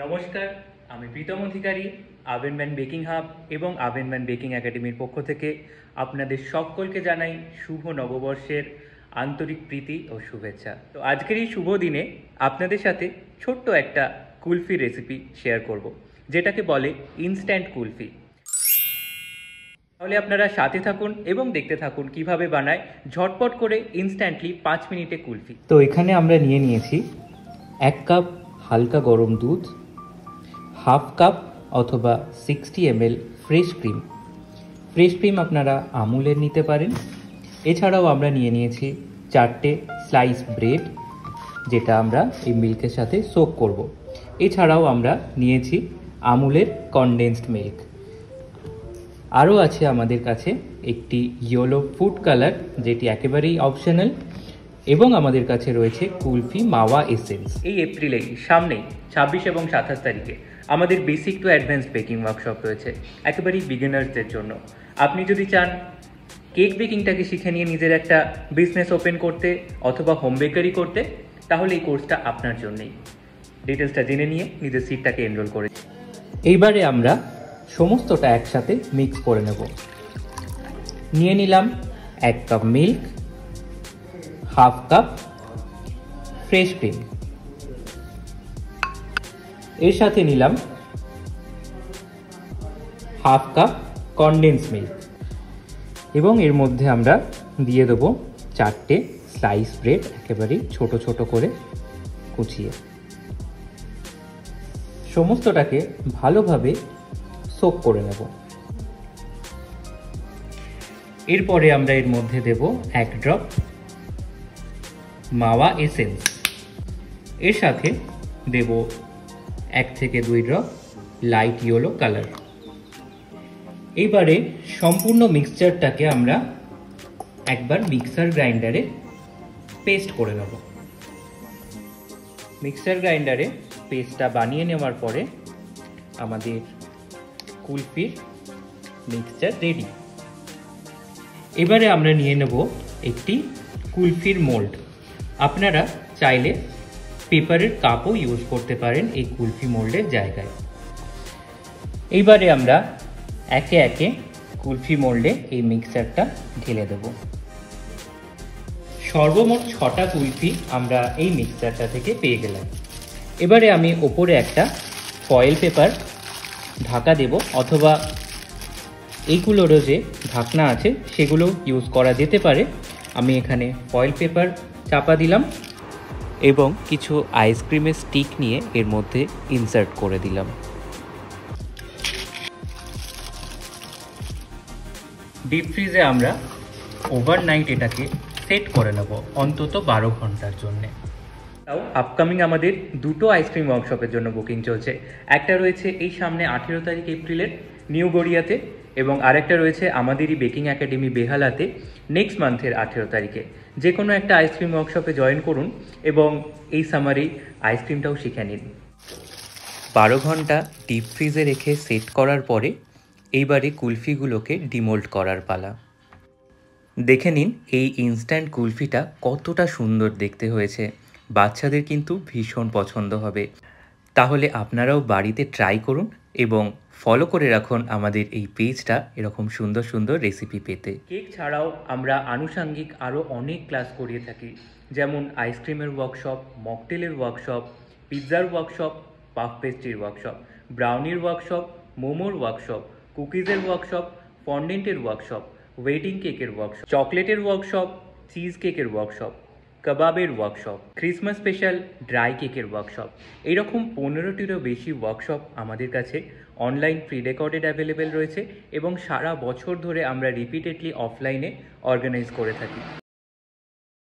নমস্কার, আমি প্রীতম অধিকারী। আভেনম্যান baking hub এবং আভেনম্যান বেকিং একাডেমির পক্ষ থেকে আপনাদের সকলকে জানাই শুভ নববর্ষের আন্তরিক প্রীতি ও শুভেচ্ছা। তো আজকের এই শুভ দিনে আপনাদের সাথে ছোট্ট একটা কুলফি রেসিপি শেয়ার করব, যেটাকে বলে ইনস্ট্যান্ট কুলফি। তাহলে আপনারা সাথে থাকুন এবং দেখতে থাকুন কিভাবে বানায় ঝটপট করে ইনস্ট্যান্টলি 5 মিনিটে কুলফি। তো এখানে আমরা নিয়ে নিয়েছি 1 কাপ হালকা গরম দুধ, হাফ কাপ অথবা 60 ml fresh cream. Fresh cream আপনারা আমুলের নিতে পারেন। এছাড়াও আমরা নিয়ে নিয়েছি 4টে স্লাইস ব্রেড, যেটা আমরা এই মিল্কের সাথে সোক করব। এছাড়াও আমরা নিয়েছি আমুলের কনডেন্সড মিল্ক। আরও আছে আমাদের কাছে একটি ইয়েলো ফুড কালার, যেটি একেবারেই অপশনাল, এবং আমাদের কাছে রয়েছে কুলফি মাওয়া এসেন্স। এই এপ্রিলেই সামনেই 26 এবং 27 তারিখে আমাদের basic to advanced baking workshop রয়েছে, একেবারেই বিগিনার্সদের জন্য। আপনি যদি চান কেক বেকিংটাকে শিখে নিয়ে নিজের একটা বিজনেস ওপেন করতে অথবা হোম বেকারি করতে, তাহলে এই কোর্সটা আপনার জন্যই। ডিটেলসটা জেনে নিয়ে নিজের সিটটাকে এনরোল করে। এইবারে আমরা সমস্তটা একসাথে মিক্স করে নেব। নিয়ে নিলাম 1 cup milk, half cup fresh cream, এর সাথে নিলাম হাফ কাপ কনডেন্স মিল্ক, এবং এর মধ্যে আমরা দিয়ে দেবো 4টে স্লাইস ব্রেড, একেবারেই ছোট ছোট করে কুচিয়ে। সমস্তটাকে ভালোভাবে সোক করে নেব। এরপরে আমরা এর মধ্যে দেব 1 ড্রপ মাওয়া এসেন্স, এর সাথে দেব 1 থেকে 2 ড্রপ লাইট ইয়েলো কালার। এবারে সম্পূর্ণ মিক্সচারটাকে আমরা একবার মিক্সার গ্রাইন্ডারে পেস্ট করে নেব। মিক্সার গ্রাইন্ডারে পেস্টটা বানিয়ে নেওয়ার পরে আমাদের কুলফির মিক্সচার রেডি। এবারে আমরা নিয়ে নেব একটি কুলফির মোল্ড। আপনারা চাইলে পেপারের কাপও ইউজ করতে পারেন এই কুলফি মোল্ডের জায়গায়। এইবারে আমরা একে একে কুলফি মোল্ডে এই মিক্সচারটা ঢেলে দেব। সর্বমোট 6টা কুলফি আমরা এই মিক্সচারটা থেকে পেয়ে গেলাম। এবারে আমি ওপরে একটা ফয়েল পেপার ঢাকা দেব, অথবা এইগুলোরও যে ঢাকনা আছে সেগুলো ইউজ করা যেতে পারে। আমি এখানে ফয়েল পেপার চাপা দিলাম এবং কিছু আইসক্রিমের স্টিক নিয়ে এর মধ্যে ইনসার্ট করে দিলাম। ডিপ ফ্রিজে আমরা ওভারনাইট এটাকে সেট করে নেব অন্তত 12 ঘন্টার জন্যে। তাও আপকামিং আমাদের 2টো আইসক্রিম ওয়ার্কশপের জন্য বুকিং চলছে। একটা রয়েছে এই সামনে 18 তারিখ এপ্রিলের নিউ গড়িয়াতে, এবং আরেকটা রয়েছে আমাদেরই বেকিং একাডেমি বেহালাতে নেক্সট মান্থের 18 তারিখে। যে কোনো একটা আইসক্রিম ওয়ার্কশপে জয়েন করুন এবং এই সামারে আইসক্রিমটাও শিখে নিন। 12 ঘন্টা ডিপ ফ্রিজে রেখে সেট করার পরে এইবারে কুলফিগুলোকে ডিমোল্ড করার পালা। দেখে নিন এই ইনস্ট্যান্ট কুলফিটা কতটা সুন্দর দেখতে হয়েছে। বাচ্চাদের কিন্তু ভীষণ পছন্দ হবে। তাহলে আপনারাও বাড়িতে ট্রাই করুন এবং ফলো করে রাখুন আমাদের এই পেজটা এরকম সুন্দর সুন্দর রেসিপি পেতে। কেক ছাড়াও আমরা আনুষাঙ্গিক আরও অনেক ক্লাস করিয়ে থাকি, যেমন আইসক্রিমের ওয়ার্কশপ, মকটেলের ওয়ার্কশপ, পিৎজার ওয়ার্কশপ, পাফ পেস্ট্রির ওয়ার্কশপ, ব্রাউনির ওয়ার্কশপ, মোমোর ওয়ার্কশপ, কুকিজের ওয়ার্কশপ, ফন্ডেন্টের ওয়ার্কশপ, ওয়েডিং কেকের ওয়ার্কশপ, চকলেটের ওয়ার্কশপ, চিজ কেকের ওয়ার্কশপ, কাবাবের ওয়ার্কশপ, ক্রিসমাস স্পেশাল ড্রাই কেকের ওয়ার্কশপ। এইরকম 15টিরও বেশি ওয়ার্কশপ আমাদের কাছে অনলাইন প্রি রেকর্ডেড অ্যাভেলেবেল রয়েছে, এবং সারা বছর ধরে আমরা রিপিটেডলি অফলাইনে অর্গানাইজ করে থাকি।